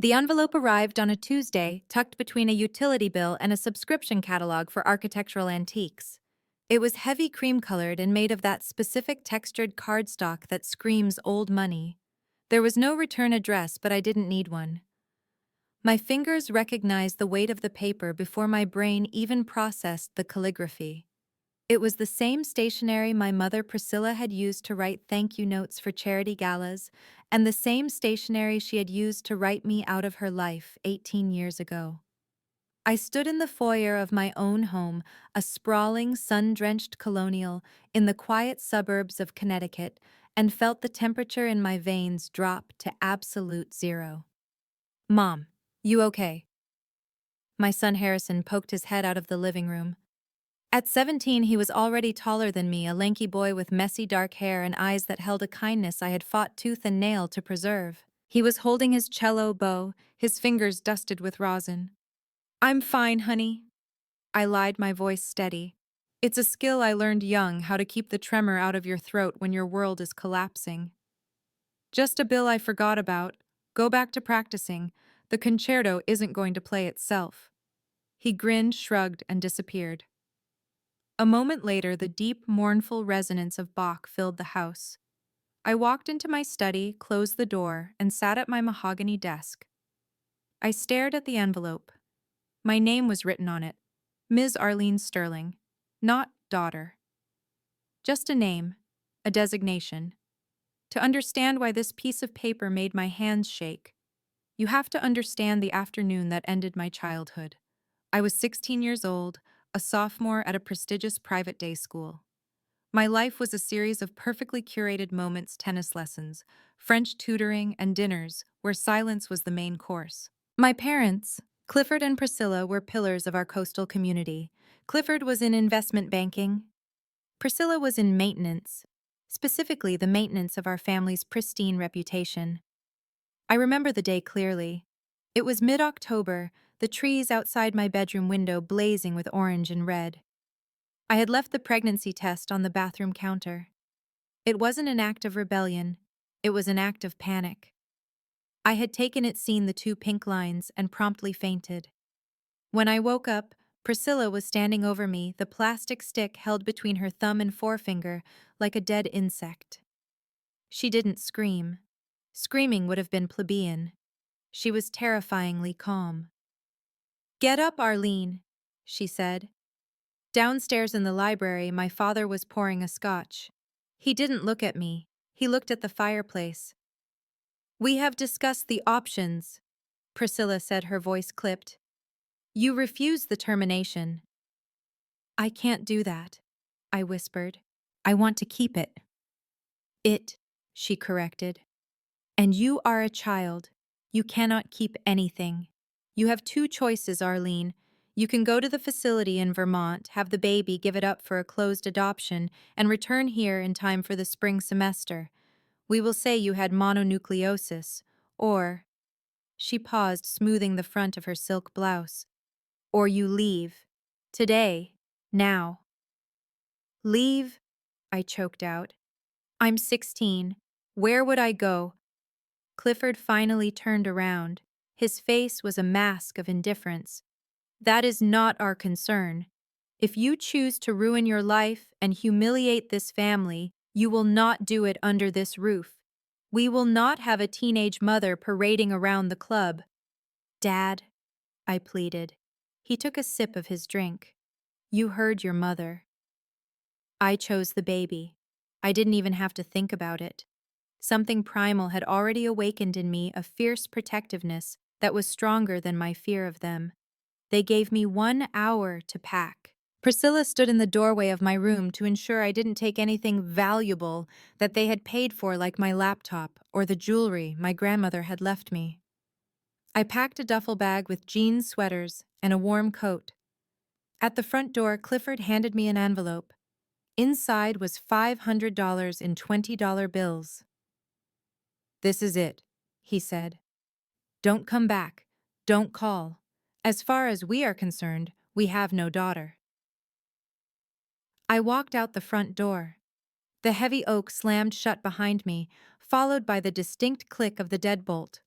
The envelope arrived on a Tuesday, tucked between a utility bill and a subscription catalog for architectural antiques. It was heavy cream-colored and made of that specific textured cardstock that screams old money. There was no return address, but I didn't need one. My fingers recognized the weight of the paper before my brain even processed the calligraphy. It was the same stationery my mother Priscilla had used to write thank you notes for charity galas, and the same stationery she had used to write me out of her life 18 years ago. I stood in the foyer of my own home, a sprawling, sun-drenched colonial in the quiet suburbs of Connecticut, and felt the temperature in my veins drop to absolute zero. "Mom, you okay?" My son Harrison poked his head out of the living room. At 17, he was already taller than me, a lanky boy with messy dark hair and eyes that held a kindness I had fought tooth and nail to preserve. He was holding his cello bow, his fingers dusted with rosin. "I'm fine, honey," I lied, my voice steady. "It's a skill I learned young, how to keep the tremor out of your throat when your world is collapsing. Just a bill I forgot about. Go back to practicing. The concerto isn't going to play itself." He grinned, shrugged, and disappeared. A moment later, the deep, mournful resonance of Bach filled the house. I walked into my study, closed the door, and sat at my mahogany desk. I stared at the envelope. My name was written on it, Ms. Arlene Sterling, not daughter. Just a name, a designation. To understand why this piece of paper made my hands shake, you have to understand the afternoon that ended my childhood. I was 16 years old, a sophomore at a prestigious private day school. My life was a series of perfectly curated moments: tennis lessons, French tutoring, and dinners where silence was the main course. My parents, Clifford and Priscilla, were pillars of our coastal community. Clifford was in investment banking. Priscilla was in maintenance, specifically the maintenance of our family's pristine reputation. I remember the day clearly. It was mid-October, the trees outside my bedroom window blazing with orange and red. I had left the pregnancy test on the bathroom counter. It wasn't an act of rebellion. It was an act of panic. I had taken it, seen the two pink lines, and promptly fainted. When I woke up, Priscilla was standing over me, the plastic stick held between her thumb and forefinger like a dead insect. She didn't scream. Screaming would have been plebeian. She was terrifyingly calm. "Get up, Arlene," she said. Downstairs in the library, my father was pouring a scotch. He didn't look at me. He looked at the fireplace. "We have discussed the options," Priscilla said, her voice clipped. "You refuse the termination." "I can't do that," I whispered. "I want to keep it." "It," she corrected. "And you are a child. You cannot keep anything. You have two choices, Arlene. You can go to the facility in Vermont, have the baby, give it up for a closed adoption, and return here in time for the spring semester. We will say you had mononucleosis. Or," she paused, smoothing the front of her silk blouse, "or you leave. Today. Now." "Leave?" I choked out. "I'm 16. Where would I go?" Clifford finally turned around. His face was a mask of indifference. "That is not our concern. If you choose to ruin your life and humiliate this family, you will not do it under this roof. We will not have a teenage mother parading around the club." "Dad," I pleaded. He took a sip of his drink. "You heard your mother." I chose the baby. I didn't even have to think about it. Something primal had already awakened in me, a fierce protectiveness that was stronger than my fear of them. They gave me 1 hour to pack. Priscilla stood in the doorway of my room to ensure I didn't take anything valuable that they had paid for, like my laptop or the jewelry my grandmother had left me. I packed a duffel bag with jeans, sweaters, and a warm coat. At the front door, Clifford handed me an envelope. Inside was $500 in $20 bills. "This is it," he said. "Don't come back. Don't call. As far as we are concerned, we have no daughter." I walked out the front door. The heavy oak slammed shut behind me, followed by the distinct click of the deadbolt.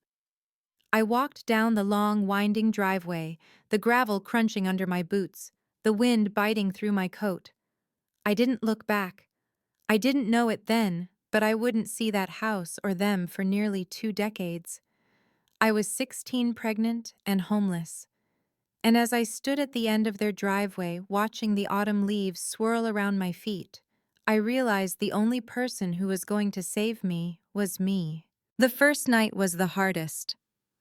I walked down the long, winding driveway, the gravel crunching under my boots, the wind biting through my coat. I didn't look back. I didn't know it then, but I wouldn't see that house or them for nearly 2 decades. I was 16, pregnant and homeless. And as I stood at the end of their driveway, watching the autumn leaves swirl around my feet, I realized the only person who was going to save me was me. The first night was the hardest.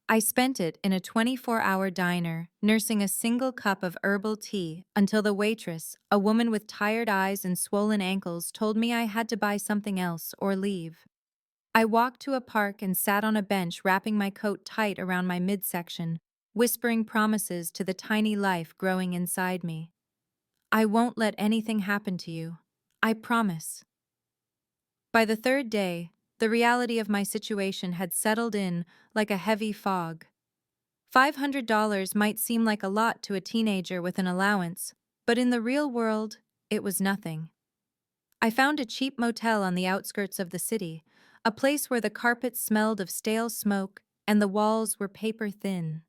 I spent it in a 24-hour diner, nursing a single cup of herbal tea until the waitress, a woman with tired eyes and swollen ankles, told me I had to buy something else or leave. I walked to a park and sat on a bench, wrapping my coat tight around my midsection, whispering promises to the tiny life growing inside me. I won't let anything happen to you. I promise. By the third day, the reality of my situation had settled in like a heavy fog. $500 might seem like a lot to a teenager with an allowance, but in the real world, it was nothing. I found a cheap motel on the outskirts of the city, a place where the carpet smelled of stale smoke and the walls were paper thin.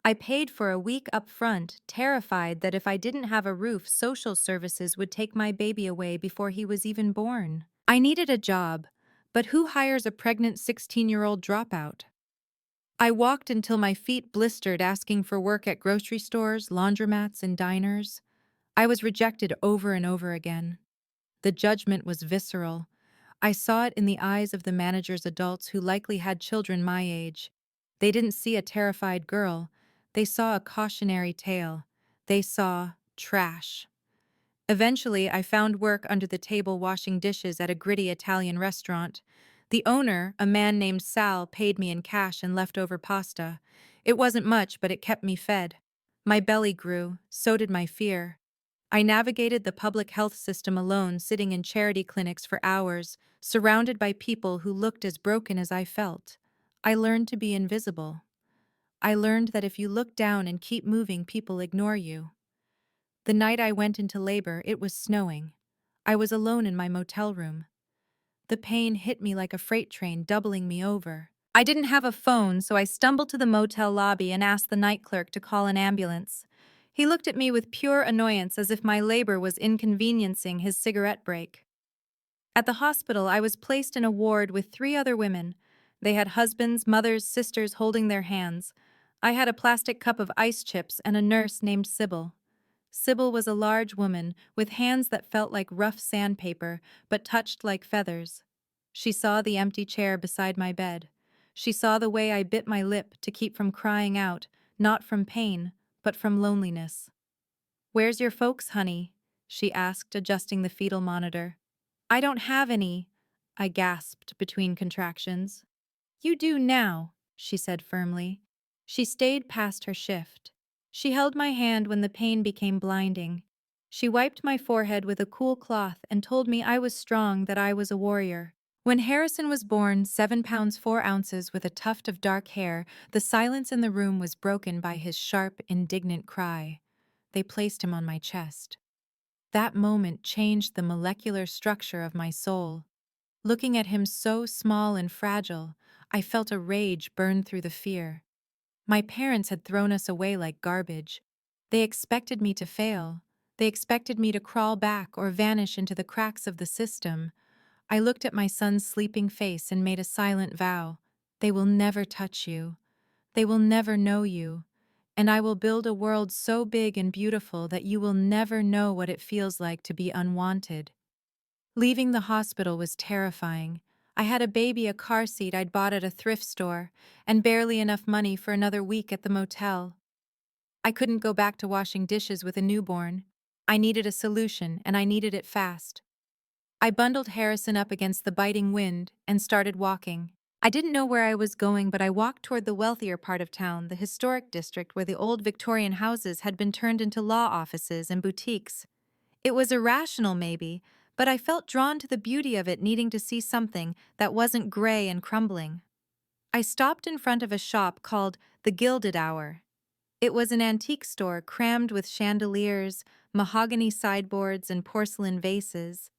I paid for a week up front, terrified that if I didn't have a roof, social services would take my baby away before he was even born. I needed a job, but who hires a pregnant 16-year-old dropout? I walked until my feet blistered, asking for work at grocery stores, laundromats, and diners. I was rejected over and over again. The judgment was visceral. I saw it in the eyes of the manager's adults who likely had children my age. They didn't see a terrified girl. They saw a cautionary tale. They saw trash. Eventually, I found work under the table washing dishes at a gritty Italian restaurant. The owner, a man named Sal, paid me in cash and leftover pasta. It wasn't much, but it kept me fed. My belly grew, so did my fear. I navigated the public health system alone, sitting in charity clinics for hours, surrounded by people who looked as broken as I felt. I learned to be invisible. I learned that if you look down and keep moving, people ignore you. The night I went into labor, it was snowing. I was alone in my motel room. The pain hit me like a freight train, doubling me over. I didn't have a phone, so I stumbled to the motel lobby and asked the night clerk to call an ambulance. He looked at me with pure annoyance, as if my labor was inconveniencing his cigarette break. At the hospital, I was placed in a ward with 3 other women. They had husbands, mothers, sisters holding their hands. I had a plastic cup of ice chips and a nurse named Sybil. Sybil was a large woman with hands that felt like rough sandpaper but touched like feathers. She saw the empty chair beside my bed. She saw the way I bit my lip to keep from crying out, not from pain, but from loneliness. "Where's your folks, honey?" she asked, adjusting the fetal monitor. "I don't have any," I gasped between contractions. "You do now," she said firmly. She stayed past her shift. She held my hand when the pain became blinding. She wiped my forehead with a cool cloth and told me I was strong, that I was a warrior. When Harrison was born, 7 pounds 4 ounces with a tuft of dark hair, the silence in the room was broken by his sharp, indignant cry. They placed him on my chest. That moment changed the molecular structure of my soul. Looking at him so small and fragile, I felt a rage burn through the fear. My parents had thrown us away like garbage. They expected me to fail. They expected me to crawl back or vanish into the cracks of the system. I looked at my son's sleeping face and made a silent vow. They will never touch you. They will never know you. And I will build a world so big and beautiful that you will never know what it feels like to be unwanted. Leaving the hospital was terrifying. I had a baby, a car seat I'd bought at a thrift store, and barely enough money for another week at the motel. I couldn't go back to washing dishes with a newborn. I needed a solution, and I needed it fast. I bundled Harrison up against the biting wind and started walking. I didn't know where I was going, but I walked toward the wealthier part of town, the historic district where the old Victorian houses had been turned into law offices and boutiques. It was irrational, maybe, but I felt drawn to the beauty of it, needing to see something that wasn't gray and crumbling. I stopped in front of a shop called the Gilded Hour. It was an antique store crammed with chandeliers, mahogany sideboards, and porcelain vases.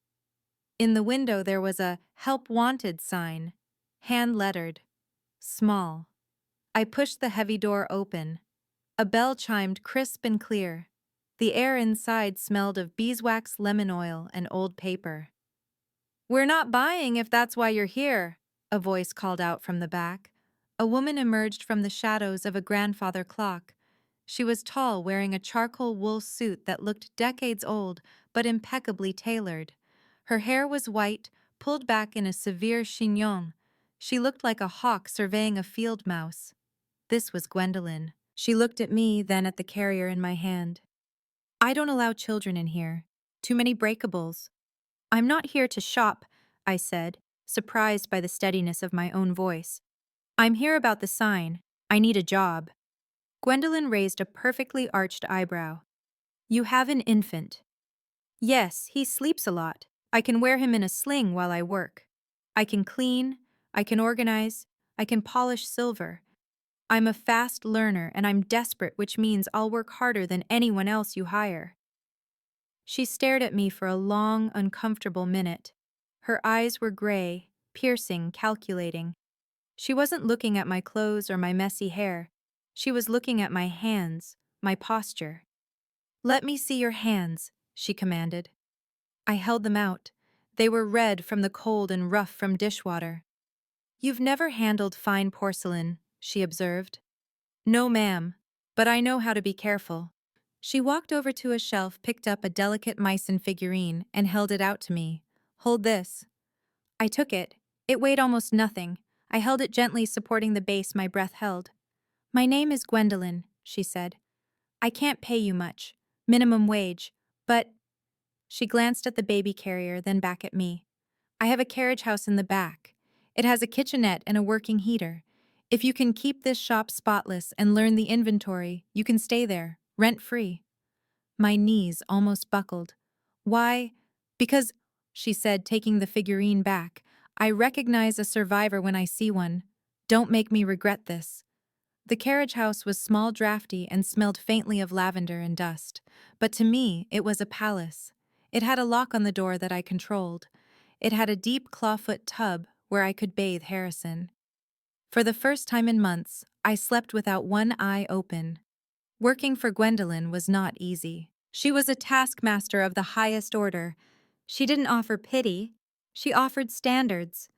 In the window there was a "Help Wanted" sign, hand-lettered, small. I pushed the heavy door open. A bell chimed crisp and clear. The air inside smelled of beeswax, lemon oil, and old paper. "We're not buying if that's why you're here," a voice called out from the back. A woman emerged from the shadows of a grandfather clock. She was tall, wearing a charcoal wool suit that looked decades old but impeccably tailored. Her hair was white, pulled back in a severe chignon. She looked like a hawk surveying a field mouse. This was Gwendolyn. She looked at me, then at the carrier in my hand. "I don't allow children in here. Too many breakables." "I'm not here to shop," I said, surprised by the steadiness of my own voice. "I'm here about the sign. I need a job." Gwendolyn raised a perfectly arched eyebrow. "You have an infant." "Yes, he sleeps a lot. I can wear him in a sling while I work. I can clean, I can organize, I can polish silver. I'm a fast learner and I'm desperate, which means I'll work harder than anyone else you hire." She stared at me for a long, uncomfortable minute. Her eyes were gray, piercing, calculating. She wasn't looking at my clothes or my messy hair. She was looking at my hands, my posture. "Let me see your hands," she commanded. I held them out. They were red from the cold and rough from dishwater. "You've never handled fine porcelain," she observed. "No, ma'am, but I know how to be careful." She walked over to a shelf, picked up a delicate Meissen figurine, and held it out to me. "Hold this." I took it. It weighed almost nothing. I held it gently, supporting the base my breath held. "My name is Gwendolyn," she said. "I can't pay you much. Minimum wage. But—" She glanced at the baby carrier, then back at me. "I have a carriage house in the back. It has a kitchenette and a working heater. If you can keep this shop spotless and learn the inventory, you can stay there, rent-free." My knees almost buckled. "Why?" "Because," she said, taking the figurine back, "I recognize a survivor when I see one. Don't make me regret this." The carriage house was small, drafty, and smelled faintly of lavender and dust. But to me, it was a palace. It had a lock on the door that I controlled. It had a deep clawfoot tub where I could bathe Harrison. For the first time in months, I slept without one eye open. Working for Gwendolyn was not easy. She was a taskmaster of the highest order. She didn't offer pity. She offered standards.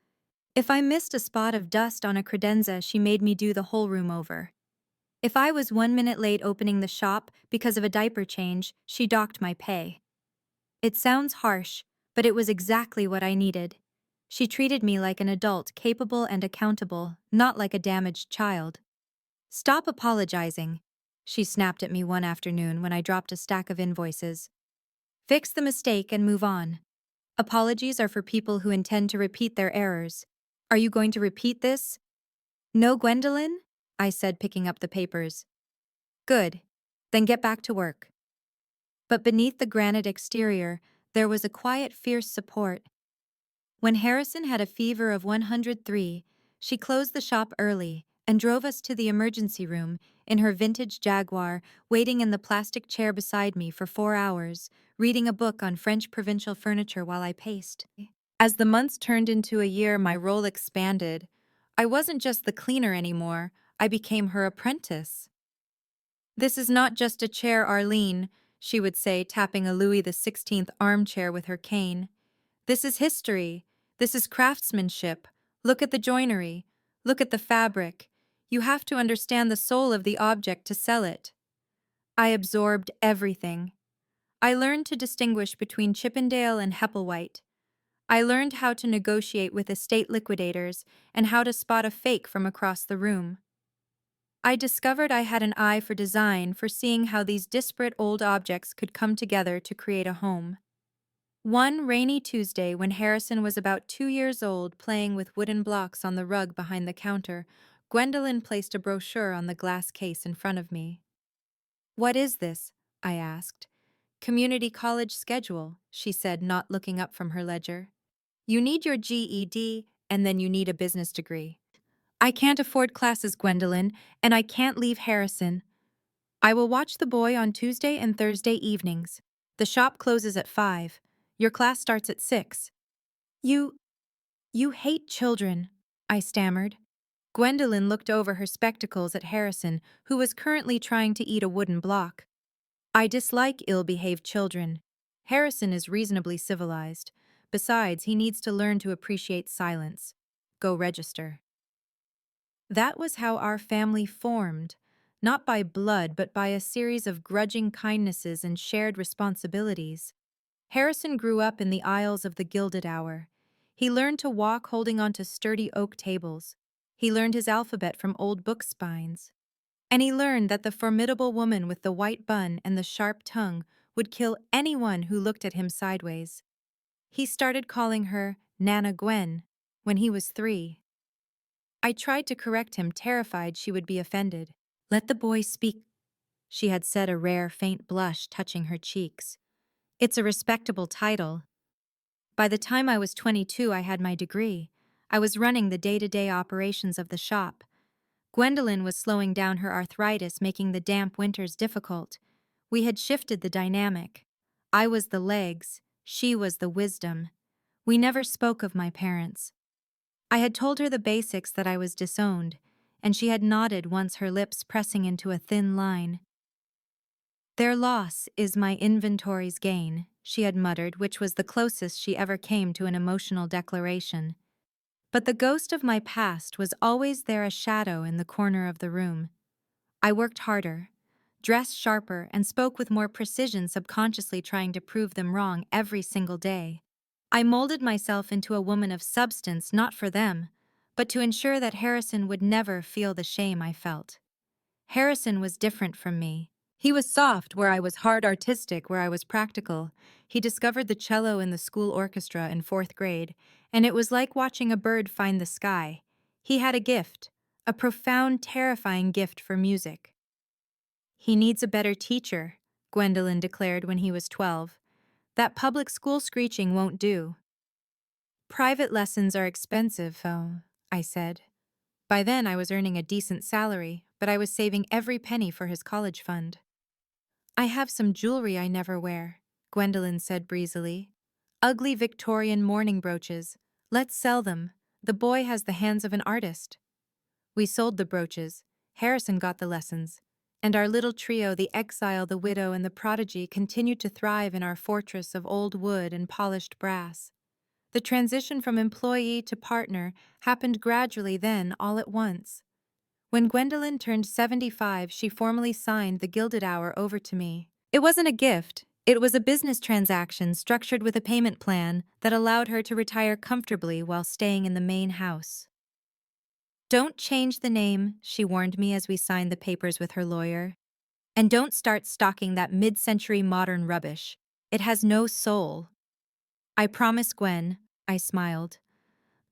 If I missed a spot of dust on a credenza, she made me do the whole room over. If I was 1 minute late opening the shop because of a diaper change, she docked my pay. It sounds harsh, but it was exactly what I needed. She treated me like an adult, capable and accountable, not like a damaged child. "Stop apologizing," she snapped at me one afternoon when I dropped a stack of invoices. "Fix the mistake and move on. Apologies are for people who intend to repeat their errors. Are you going to repeat this?" "No, Gwendolyn?" I said, picking up the papers. "Good. Then get back to work." But beneath the granite exterior, there was a quiet, fierce support. When Harrison had a fever of 103, she closed the shop early and drove us to the emergency room in her vintage Jaguar, waiting in the plastic chair beside me for 4 hours, reading a book on French provincial furniture while I paced. As the months turned into a year, my role expanded. I wasn't just the cleaner anymore, I became her apprentice. "This is not just a chair, Arlene," she would say, tapping a Louis XVI armchair with her cane. "This is history. This is craftsmanship. Look at the joinery. Look at the fabric. You have to understand the soul of the object to sell it." I absorbed everything. I learned to distinguish between Chippendale and Hepplewhite. I learned how to negotiate with estate liquidators and how to spot a fake from across the room. I discovered I had an eye for design, for seeing how these disparate old objects could come together to create a home. One rainy Tuesday, when Harrison was about 2 years old, playing with wooden blocks on the rug behind the counter, Gwendolyn placed a brochure on the glass case in front of me. "What is this?" I asked. "Community college schedule," she said, not looking up from her ledger. "You need your GED, and then you need a business degree." "I can't afford classes, Gwendolyn, and I can't leave Harrison. I will watch the boy on Tuesday and Thursday evenings. The shop closes at 5. Your class starts at 6. You hate children," I stammered. Gwendolyn looked over her spectacles at Harrison, who was currently trying to eat a wooden block. I dislike ill-behaved children. Harrison is reasonably civilized. Besides, he needs to learn to appreciate silence. Go register. That was how our family formed, not by blood but by a series of grudging kindnesses and shared responsibilities. Harrison grew up in the aisles of the Gilded Hour. He learned to walk holding onto sturdy oak tables. He learned his alphabet from old book spines. And he learned that the formidable woman with the white bun and the sharp tongue would kill anyone who looked at him sideways. He started calling her Nana Gwen when he was 3. I tried to correct him, terrified she would be offended. "Let the boy speak," she had said, a rare, faint blush touching her cheeks. "It's a respectable title." By the time I was 22, I had my degree. I was running the day-to-day operations of the shop. Gwendolyn was slowing down her arthritis, making the damp winters difficult. We had shifted the dynamic. I was the legs, she was the wisdom. We never spoke of my parents. I had told her the basics, that I was disowned, and she had nodded, once her lips pressing into a thin line. "Their loss is my inventory's gain," she had muttered, which was the closest she ever came to an emotional declaration. But the ghost of my past was always there, a shadow in the corner of the room. I worked harder, dressed sharper, and spoke with more precision, subconsciously trying to prove them wrong every single day. I molded myself into a woman of substance, not for them, but to ensure that Harrison would never feel the shame I felt. Harrison was different from me. He was soft where I was hard, artistic where I was practical. He discovered the cello in the school orchestra in 4th grade, and it was like watching a bird find the sky. He had a gift, a profound, terrifying gift for music. "He needs a better teacher," Gwendolyn declared when he was 12. "That public school screeching won't do." "Private lessons are expensive, though," I said. By then I was earning a decent salary, but I was saving every penny for his college fund. "I have some jewelry I never wear," Gwendolyn said breezily. "Ugly Victorian mourning brooches. Let's sell them. The boy has the hands of an artist." We sold the brooches. Harrison got the lessons. And our little trio, the exile, the widow, and the prodigy, continued to thrive in our fortress of old wood and polished brass. The transition from employee to partner happened gradually, then all at once. When Gwendolyn turned 75, she formally signed the Gilded Hour over to me. It wasn't a gift. It was a business transaction structured with a payment plan that allowed her to retire comfortably while staying in the main house. "Don't change the name," she warned me as we signed the papers with her lawyer. "And don't start stocking that mid-century modern rubbish. It has no soul." "I promise, Gwen," I smiled.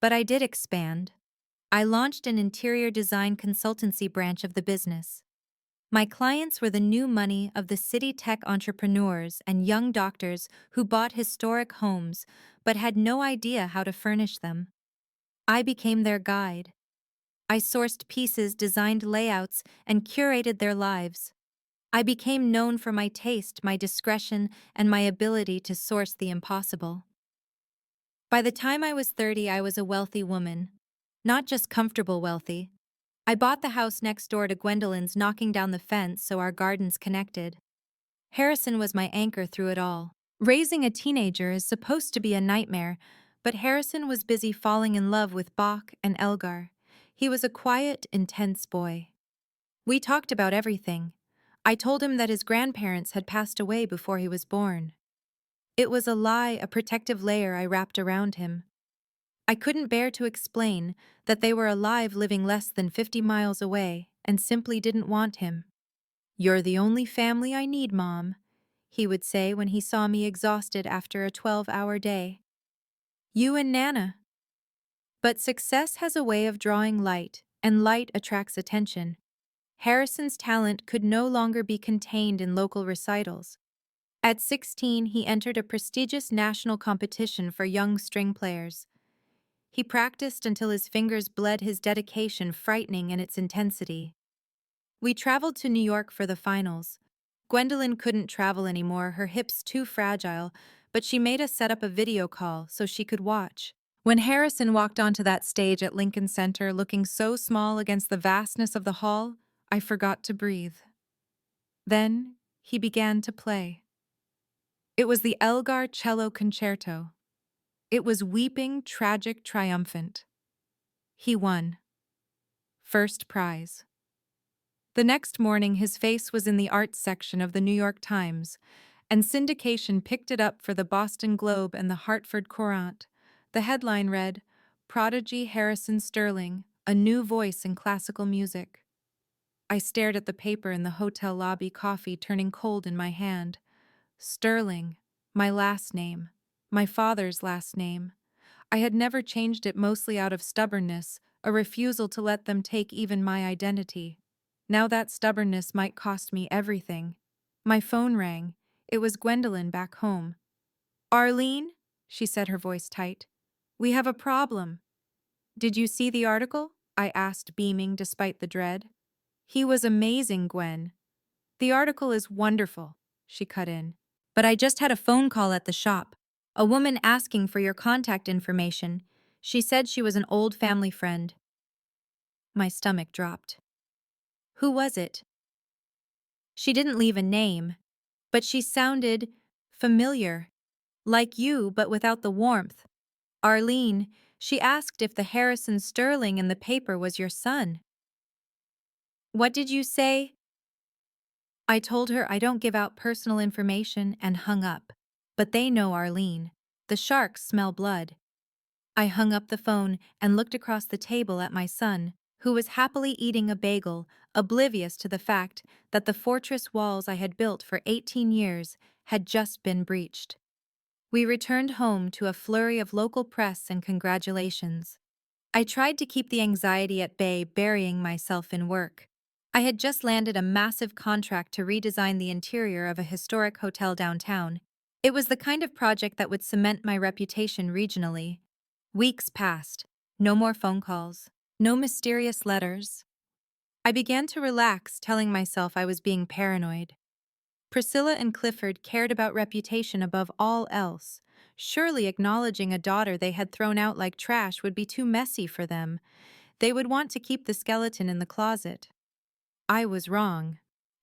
But I did expand. I launched an interior design consultancy branch of the business. My clients were the new money of the city tech entrepreneurs and young doctors who bought historic homes but had no idea how to furnish them. I became their guide. I sourced pieces, designed layouts, and curated their lives. I became known for my taste, my discretion, and my ability to source the impossible. By the time I was 30, I was a wealthy woman. Not just comfortable wealthy. I bought the house next door to Gwendolyn's, knocking down the fence so our gardens connected. Harrison was my anchor through it all. Raising a teenager is supposed to be a nightmare, but Harrison was busy falling in love with Bach and Elgar. He was a quiet, intense boy. We talked about everything. I told him that his grandparents had passed away before he was born. It was a lie, a protective layer I wrapped around him. I couldn't bear to explain that they were alive, living less than 50 miles away, and simply didn't want him. "You're the only family I need, Mom," he would say when he saw me exhausted after a 12-hour day. "You and Nana." But success has a way of drawing light, and light attracts attention. Harrison's talent could no longer be contained in local recitals. At 16, he entered a prestigious national competition for young string players. He practiced until his fingers bled, his dedication frightening in its intensity. We traveled to New York for the finals. Gwendolyn couldn't travel anymore, her hips too fragile, but she made us set up a video call so she could watch. When Harrison walked onto that stage at Lincoln Center looking so small against the vastness of the hall, I forgot to breathe. Then he began to play. It was the Elgar Cello Concerto. It was weeping, tragic, triumphant. He won. First prize. The next morning, his face was in the arts section of the New York Times, and syndication picked it up for the Boston Globe and the Hartford Courant. The headline read, "Prodigy Harrison Sterling, a new voice in classical music." I stared at the paper in the hotel lobby, coffee turning cold in my hand. Sterling, my last name, my father's last name. I had never changed it, mostly out of stubbornness, a refusal to let them take even my identity. Now that stubbornness might cost me everything. My phone rang. It was Gwendolyn back home. "Arlene," she said, her voice tight. "We have a problem." "Did you see the article?" I asked, beaming despite the dread. "He was amazing, Gwen." "The article is wonderful," she cut in. "But I just had a phone call at the shop. A woman asking for your contact information. She said she was an old family friend." My stomach dropped. "Who was it?" "She didn't leave a name, but she sounded familiar. Like you, but without the warmth. Arlene, she asked if the Harrison Sterling in the paper was your son." "What did you say?" I told her I don't give out personal information and hung up. But they know Arlene. The sharks smell blood. I hung up the phone and looked across the table at my son, who was happily eating a bagel, oblivious to the fact that the fortress walls I had built for 18 years had just been breached. We returned home to a flurry of local press and congratulations. I tried to keep the anxiety at bay, burying myself in work. I had just landed a massive contract to redesign the interior of a historic hotel downtown. It was the kind of project that would cement my reputation regionally. Weeks passed. No more phone calls. No mysterious letters. I began to relax, telling myself I was being paranoid. Priscilla and Clifford cared about reputation above all else. Surely acknowledging a daughter they had thrown out like trash would be too messy for them. They would want to keep the skeleton in the closet. I was wrong.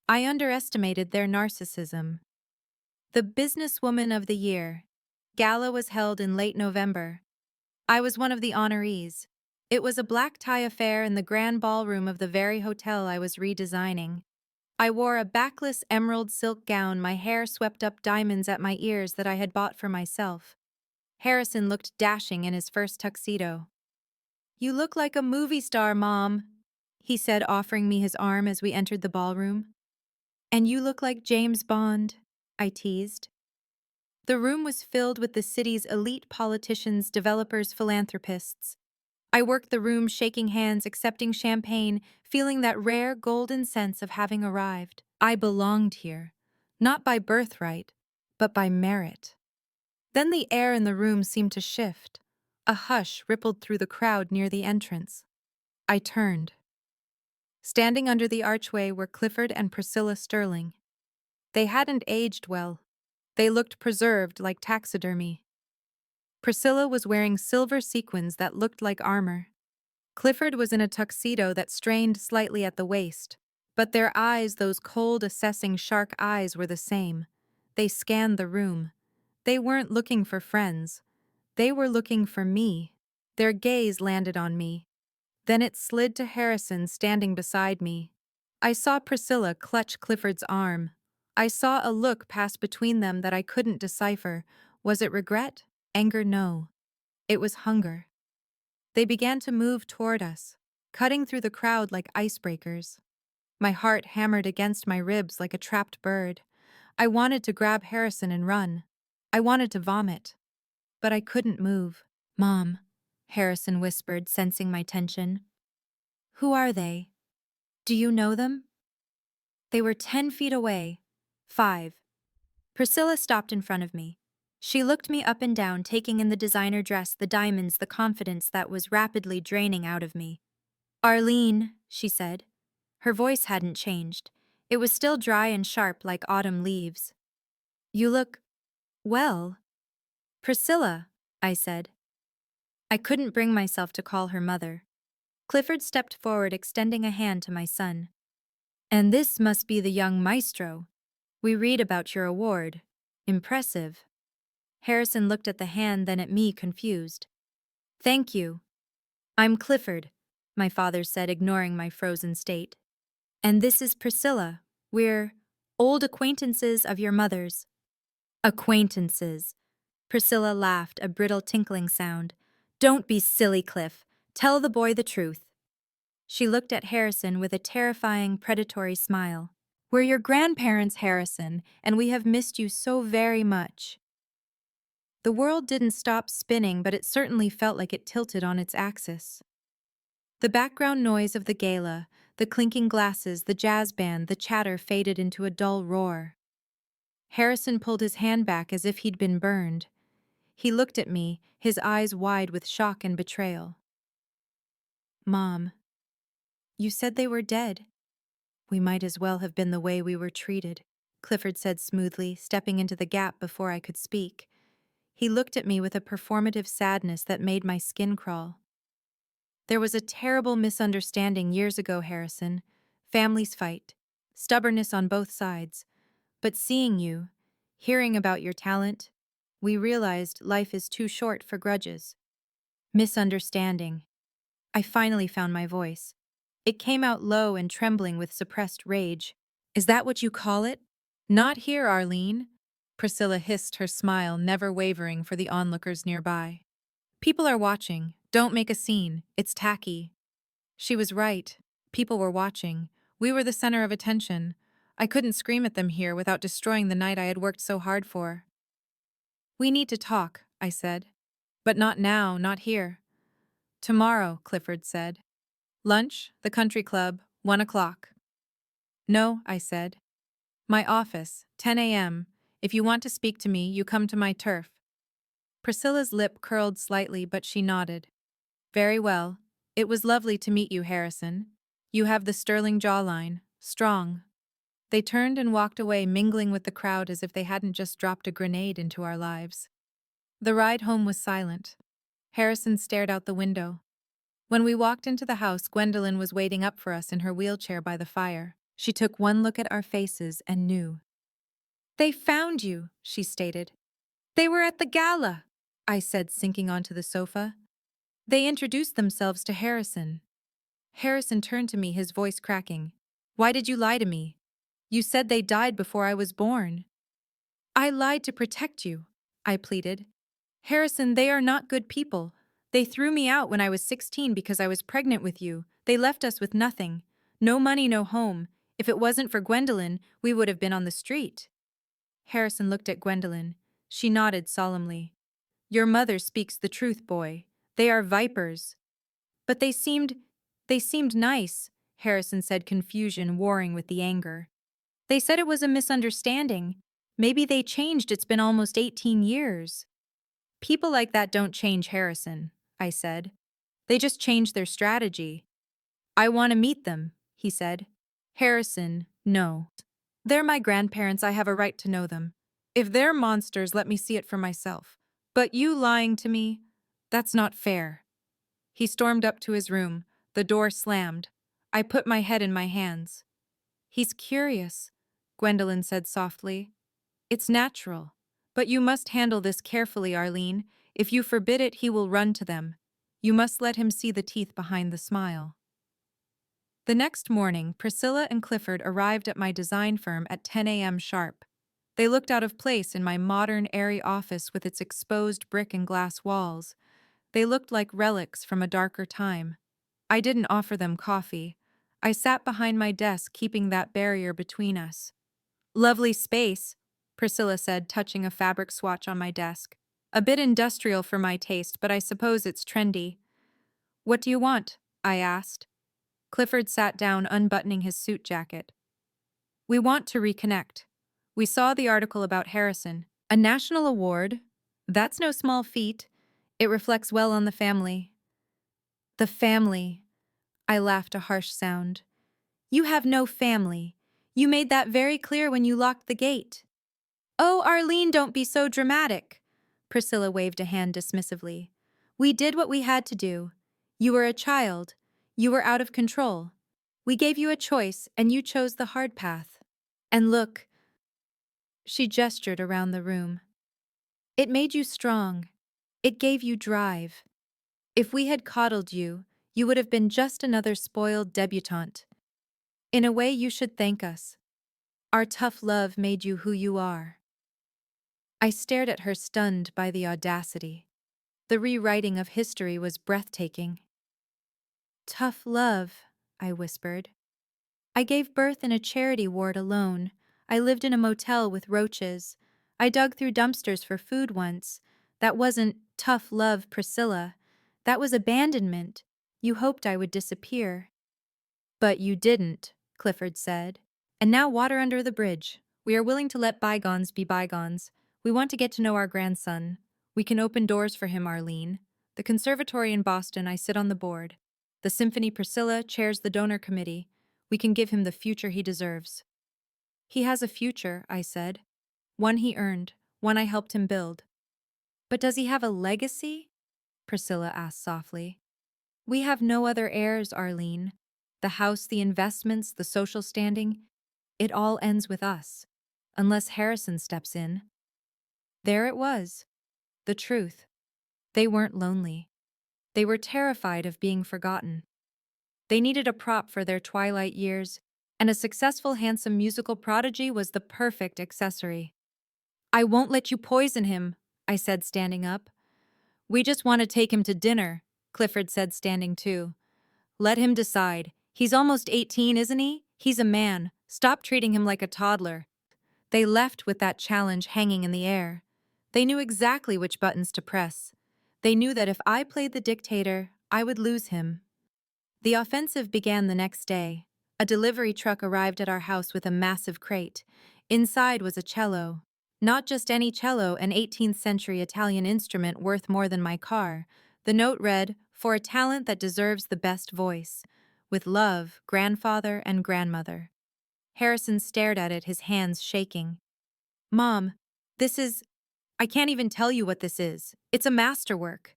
I underestimated their narcissism. The Businesswoman of the Year gala was held in late November. I was one of the honorees. It was a black tie affair in the grand ballroom of the very hotel I was redesigning. I wore a backless emerald silk gown, my hair swept up, diamonds at my ears that I had bought for myself. Harrison looked dashing in his first tuxedo. "You look like a movie star, Mom," he said, offering me his arm as we entered the ballroom. "And you look like James Bond," I teased. The room was filled with the city's elite politicians, developers, philanthropists. I worked the room, shaking hands, accepting champagne, feeling that rare golden sense of having arrived. I belonged here, not by birthright, but by merit. Then the air in the room seemed to shift. A hush rippled through the crowd near the entrance. I turned. Standing under the archway were Clifford and Priscilla Sterling. They hadn't aged well. They looked preserved, like taxidermy. Priscilla was wearing silver sequins that looked like armor. Clifford was in a tuxedo that strained slightly at the waist, but their eyes, those cold, assessing shark eyes, were the same. They scanned the room. They weren't looking for friends. They were looking for me. Their gaze landed on me. Then it slid to Harrison standing beside me. I saw Priscilla clutch Clifford's arm. I saw a look pass between them that I couldn't decipher. Was it regret? Anger? No. It was hunger. They began to move toward us, cutting through the crowd like icebreakers. My heart hammered against my ribs like a trapped bird. I wanted to grab Harrison and run. I wanted to vomit. But I couldn't move. "Mom," Harrison whispered, sensing my tension. "Who are they? Do you know them?" They were 10 feet away. 5. Priscilla stopped in front of me. She looked me up and down, taking in the designer dress, the diamonds, the confidence that was rapidly draining out of me. "Arlene," she said. Her voice hadn't changed. It was still dry and sharp like autumn leaves. "You look well." "Priscilla," I said. I couldn't bring myself to call her mother. Clifford stepped forward, extending a hand to my son. And this must be the young maestro. We read about your award. Impressive. Harrison looked at the hand, then at me, confused. Thank you. I'm Clifford, my father said, ignoring my frozen state. And this is Priscilla. We're old acquaintances of your mother's. Acquaintances. Priscilla laughed, a brittle tinkling sound. Don't be silly, Cliff. Tell the boy the truth. She looked at Harrison with a terrifying, predatory smile. We're your grandparents, Harrison, and we have missed you so very much. The world didn't stop spinning, but it certainly felt like it tilted on its axis. The background noise of the gala, the clinking glasses, the jazz band, the chatter faded into a dull roar. Harrison pulled his hand back as if he'd been burned. He looked at me, his eyes wide with shock and betrayal. Mom, you said they were dead. We might as well have been the way we were treated, Clifford said smoothly, stepping into the gap before I could speak. He looked at me with a performative sadness that made my skin crawl. There was a terrible misunderstanding years ago, Harrison. Families fight, stubbornness on both sides. But seeing you, hearing about your talent, we realized life is too short for grudges. Misunderstanding. I finally found my voice. It came out low and trembling with suppressed rage. Is that what you call it? Not here, Arlene. Priscilla hissed, her smile never wavering for the onlookers nearby. People are watching. Don't make a scene. It's tacky. She was right. People were watching. We were the center of attention. I couldn't scream at them here without destroying the night I had worked so hard for. We need to talk, I said. But not now, not here. Tomorrow, Clifford said. Lunch, the country club, 1 o'clock. No, I said. My office, 10 a.m. If you want to speak to me, you come to my turf. Priscilla's lip curled slightly, but she nodded. Very well. It was lovely to meet you, Harrison. You have the sterling jawline, strong. They turned and walked away, mingling with the crowd as if they hadn't just dropped a grenade into our lives. The ride home was silent. Harrison stared out the window. When we walked into the house, Gwendolyn was waiting up for us in her wheelchair by the fire. She took one look at our faces and knew. They found you, she stated. They were at the gala, I said, sinking onto the sofa. They introduced themselves to Harrison. Harrison turned to me, his voice cracking. Why did you lie to me? You said they died before I was born. I lied to protect you, I pleaded. Harrison, they are not good people. They threw me out when I was 16 because I was pregnant with you. They left us with nothing. No money, no home. If it wasn't for Gwendolyn, we would have been on the street. Harrison looked at Gwendolyn. She nodded solemnly. Your mother speaks the truth, boy. They are vipers. But they seemed nice, Harrison said, confusion warring with the anger. They said it was a misunderstanding. Maybe they changed. It's been almost 18 years. People like that don't change, Harrison, I said. They just change their strategy. I want to meet them, he said. Harrison, no. They're my grandparents. I have a right to know them. If they're monsters, let me see it for myself. But you lying to me, that's not fair. He stormed up to his room. The door slammed. I put my head in my hands. He's curious, Gwendolyn said softly. It's natural. But you must handle this carefully, Arlene. If you forbid it, he will run to them. You must let him see the teeth behind the smile. The next morning, Priscilla and Clifford arrived at my design firm at 10 a.m. sharp. They looked out of place in my modern, airy office with its exposed brick and glass walls. They looked like relics from a darker time. I didn't offer them coffee. I sat behind my desk, keeping that barrier between us. Lovely space, Priscilla said, touching a fabric swatch on my desk. A bit industrial for my taste, but I suppose it's trendy. What do you want? I asked. Clifford sat down, unbuttoning his suit jacket. We want to reconnect. We saw the article about Harrison. A national award? That's no small feat. It reflects well on the family. The family. I laughed, a harsh sound. You have no family. You made that very clear when you locked the gate. Oh, Arlene, don't be so dramatic. Priscilla waved a hand dismissively. We did what we had to do. You were a child. You were out of control. We gave you a choice, and you chose the hard path. And look, she gestured around the room. It made you strong. It gave you drive. If we had coddled you, you would have been just another spoiled debutante. In a way, you should thank us. Our tough love made you who you are. I stared at her, stunned by the audacity. The rewriting of history was breathtaking. Tough love, I whispered. I gave birth in a charity ward alone. I lived in a motel with roaches. I dug through dumpsters for food once. That wasn't tough love, Priscilla. That was abandonment. You hoped I would disappear. But you didn't, Clifford said. And now water under the bridge. We are willing to let bygones be bygones. We want to get to know our grandson. We can open doors for him, Arlene. The conservatory in Boston, I sit on the board. The symphony, Priscilla chairs the donor committee. We can give him the future he deserves. He has a future, I said. One he earned, one I helped him build. But does he have a legacy? Priscilla asked softly. We have no other heirs, Arlene. The house, the investments, the social standing, it all ends with us. Unless Harrison steps in. There it was. The truth. They weren't lonely. They were terrified of being forgotten. They needed a prop for their twilight years, and a successful, handsome musical prodigy was the perfect accessory. I won't let you poison him, I said, standing up. We just want to take him to dinner, Clifford said, standing too. Let him decide. He's almost 18, isn't he? He's a man. Stop treating him like a toddler. They left with that challenge hanging in the air. They knew exactly which buttons to press. They knew that if I played the dictator, I would lose him. The offensive began the next day. A delivery truck arrived at our house with a massive crate. Inside was a cello. Not just any cello, an 18th century Italian instrument worth more than my car. The note read, "For a talent that deserves the best voice. With love, grandfather and grandmother." Harrison stared at it, his hands shaking. Mom, I can't even tell you what this is. It's a masterwork.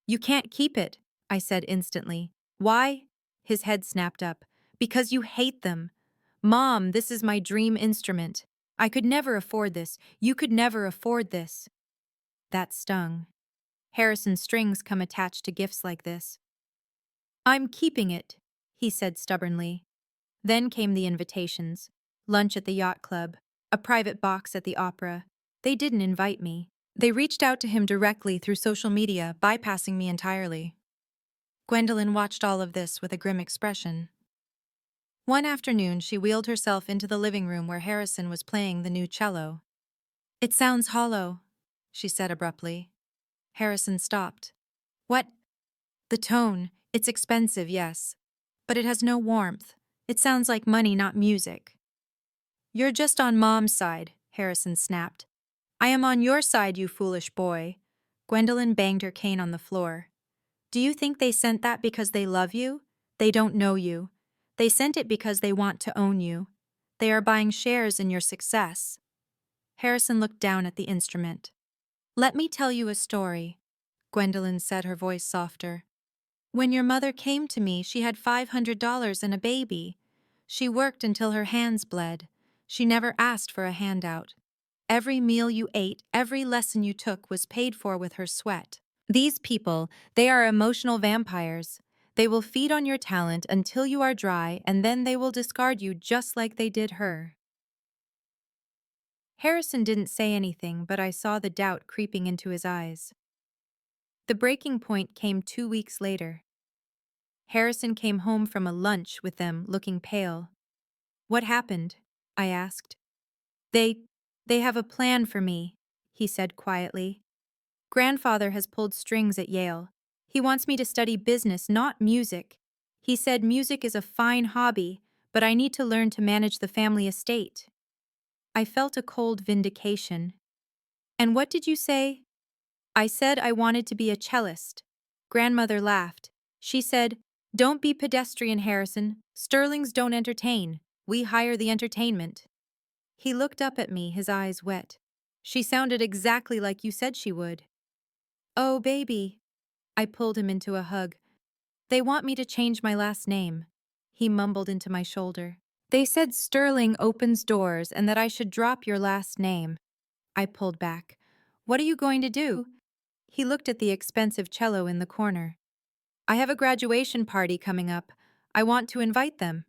You can't keep it, I said instantly. Why? His head snapped up. Because you hate them. Mom, this is my dream instrument. I could never afford this. You could never afford this. That stung. Harrison's strings come attached to gifts like this. I'm keeping it, he said stubbornly. Then came the invitations. Lunch at the yacht club, a private box at the opera. They didn't invite me. They reached out to him directly through social media, bypassing me entirely. Gwendolyn watched all of this with a grim expression. One afternoon, she wheeled herself into the living room where Harrison was playing the new cello. It sounds hollow, she said abruptly. Harrison stopped. What? The tone. It's expensive, yes. But it has no warmth. It sounds like money, not music. You're just on Mom's side, Harrison snapped. I am on your side, you foolish boy. Gwendolyn banged her cane on the floor. Do you think they sent that because they love you? They don't know you. They sent it because they want to own you. They are buying shares in your success. Harrison looked down at the instrument. Let me tell you a story, Gwendolyn said, her voice softer. When your mother came to me, she had $500 and a baby. She worked until her hands bled. She never asked for a handout. Every meal you ate, every lesson you took was paid for with her sweat. These people, they are emotional vampires. They will feed on your talent until you are dry, and then they will discard you just like they did her. Harrison didn't say anything, but I saw the doubt creeping into his eyes. The breaking point came 2 weeks later. Harrison came home from a lunch with them, looking pale. What happened? I asked. They have a plan for me, he said quietly. Grandfather has pulled strings at Yale. He wants me to study business, not music. He said music is a fine hobby, but I need to learn to manage the family estate. I felt a cold vindication. And what did you say? I said I wanted to be a cellist. Grandmother laughed. She said, Don't be pedestrian, Harrison. Sterlings don't entertain. We hire the entertainment. He looked up at me, his eyes wet. She sounded exactly like you said she would. Oh, baby. I pulled him into a hug. They want me to change my last name. He mumbled into my shoulder. They said Sterling opens doors and that I should drop your last name. I pulled back. What are you going to do? He looked at the expensive cello in the corner. I have a graduation party coming up. I want to invite them.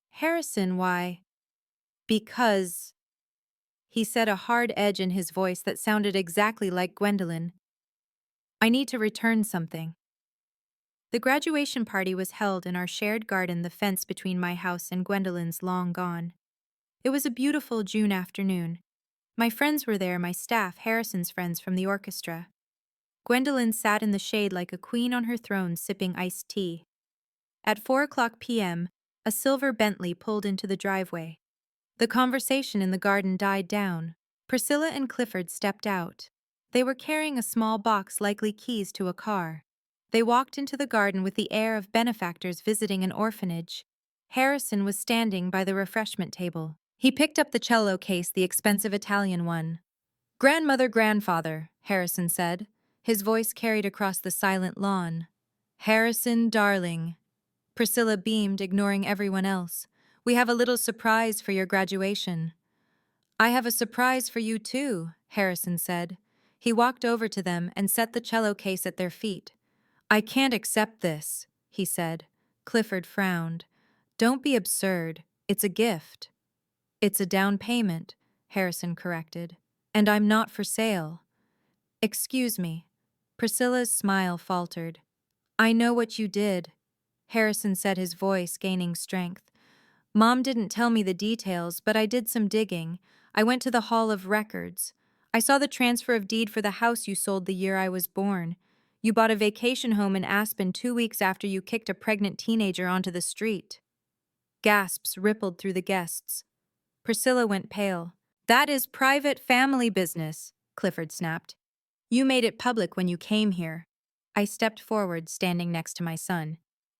Harrison, why? Because... He said, a hard edge in his voice that sounded exactly like Gwendolyn. I need to return something. The graduation party was held in our shared garden, the fence between my house and Gwendolyn's long gone. It was a beautiful June afternoon. My friends were there, my staff, Harrison's friends from the orchestra. Gwendolyn sat in the shade like a queen on her throne sipping iced tea. At 4:00 p.m., a silver Bentley pulled into the driveway. The conversation in the garden died down. Priscilla and Clifford stepped out. They were carrying a small box, likely keys to a car. They walked into the garden with the air of benefactors visiting an orphanage. Harrison was standing by the refreshment table. He picked up the cello case, the expensive Italian one. "Grandmother, grandfather," Harrison said. His voice carried across the silent lawn. "Harrison, darling." Priscilla beamed, ignoring everyone else. "We have a little surprise for your graduation." "I have a surprise for you too," Harrison said. He walked over to them and set the cello case at their feet. "I can't accept this," he said. Clifford frowned. "Don't be absurd. It's a gift." "It's a down payment," Harrison corrected. "And I'm not for sale." "Excuse me." Priscilla's smile faltered. "I know what you did," Harrison said, his voice gaining strength. "Mom didn't tell me the details, but I did some digging. I went to the Hall of Records. I saw the transfer of deed for the house you sold the year I was born. You bought a vacation home in Aspen 2 weeks after you kicked a pregnant teenager onto the street." Gasps rippled through the guests. Priscilla went pale. "That is private family business," Clifford snapped. "You made it public when you came here." I stepped forward, standing next to my son.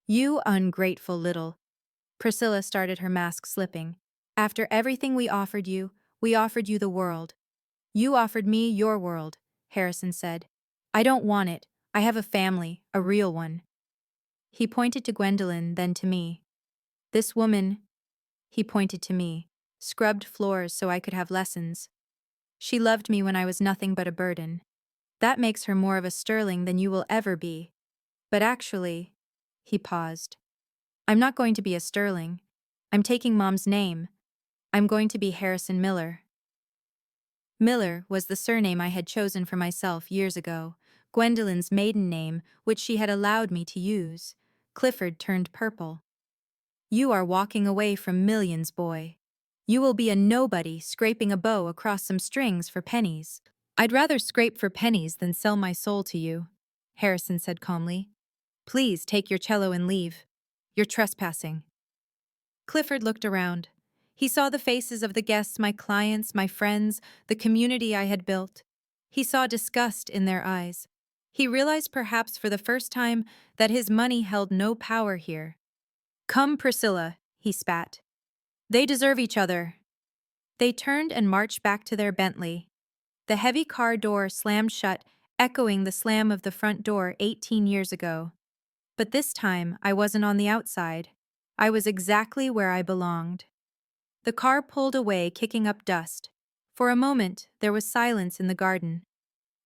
"You ungrateful little..." Priscilla started, her mask slipping. "After everything we offered you the world." "You offered me your world," Harrison said. "I don't want it. I have a family, a real one." He pointed to Gwendolyn, then to me. "This woman," he pointed to me, "scrubbed floors so I could have lessons. She loved me when I was nothing but a burden. That makes her more of a Sterling than you will ever be. But actually..." He paused. "I'm not going to be a Sterling. I'm taking Mom's name. I'm going to be Harrison Miller." Miller was the surname I had chosen for myself years ago, Gwendolyn's maiden name, which she had allowed me to use. Clifford turned purple. "You are walking away from millions, boy. You will be a nobody scraping a bow across some strings for pennies." "I'd rather scrape for pennies than sell my soul to you," Harrison said calmly. "Please take your cello and leave. You're trespassing." Clifford looked around. He saw the faces of the guests, my clients, my friends, the community I had built. He saw disgust in their eyes. He realized, perhaps for the first time, that his money held no power here. "Come, Priscilla," he spat. "They deserve each other." They turned and marched back to their Bentley. The heavy car door slammed shut, echoing the slam of the front door 18 years ago. But this time, I wasn't on the outside. I was exactly where I belonged. The car pulled away, kicking up dust. For a moment, there was silence in the garden.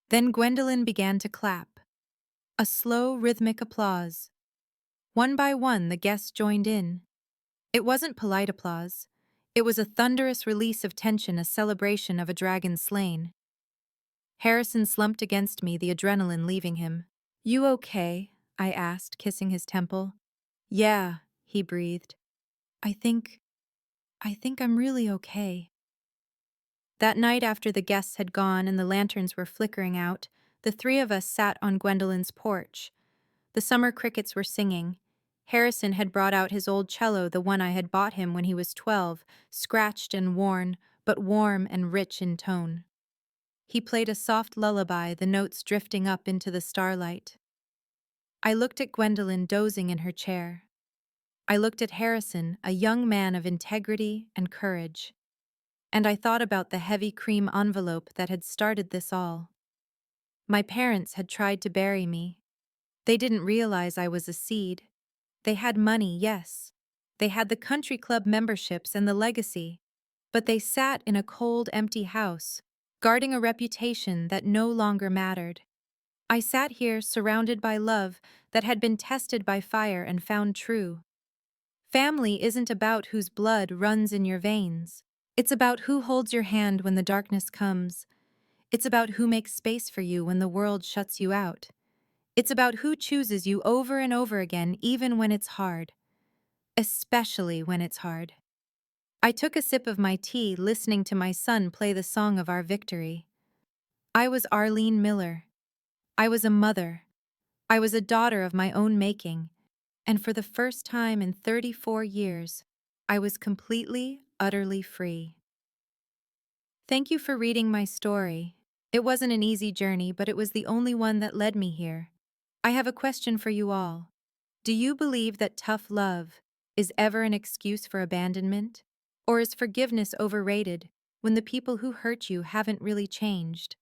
Then Gwendolyn began to clap. A slow, rhythmic applause. One by one, the guests joined in. It wasn't polite applause. It was a thunderous release of tension, a celebration of a dragon slain. Harrison slumped against me, the adrenaline leaving him. "You okay?" I asked, kissing his temple. "Yeah," he breathed. I think I'm really okay." That night, after the guests had gone and the lanterns were flickering out, the three of us sat on Gwendolyn's porch. The summer crickets were singing. Harrison had brought out his old cello, the one I had bought him when he was 12, scratched and worn, but warm and rich in tone. He played a soft lullaby, the notes drifting up into the starlight. I looked at Gwendolyn dozing in her chair. I looked at Harrison, a young man of integrity and courage. And I thought about the heavy cream envelope that had started this all. My parents had tried to bury me. They didn't realize I was a seed. They had money, yes. They had the country club memberships and the legacy. But they sat in a cold, empty house, guarding a reputation that no longer mattered. I sat here surrounded by love that had been tested by fire and found true. Family isn't about whose blood runs in your veins. It's about who holds your hand when the darkness comes. It's about who makes space for you when the world shuts you out. It's about who chooses you over and over again, even when it's hard. Especially when it's hard. I took a sip of my tea, listening to my son play the song of our victory. I was Arlene Miller. I was a mother. I was a daughter of my own making. And for the first time in 34 years, I was completely, utterly free. Thank you for reading my story. It wasn't an easy journey, but it was the only one that led me here. I have a question for you all. Do you believe that tough love is ever an excuse for abandonment? Or is forgiveness overrated when the people who hurt you haven't really changed?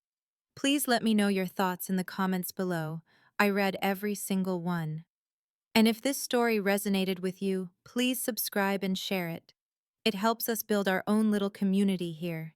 Please let me know your thoughts in the comments below. I read every single one. And if this story resonated with you, please subscribe and share it. It helps us build our own little community here.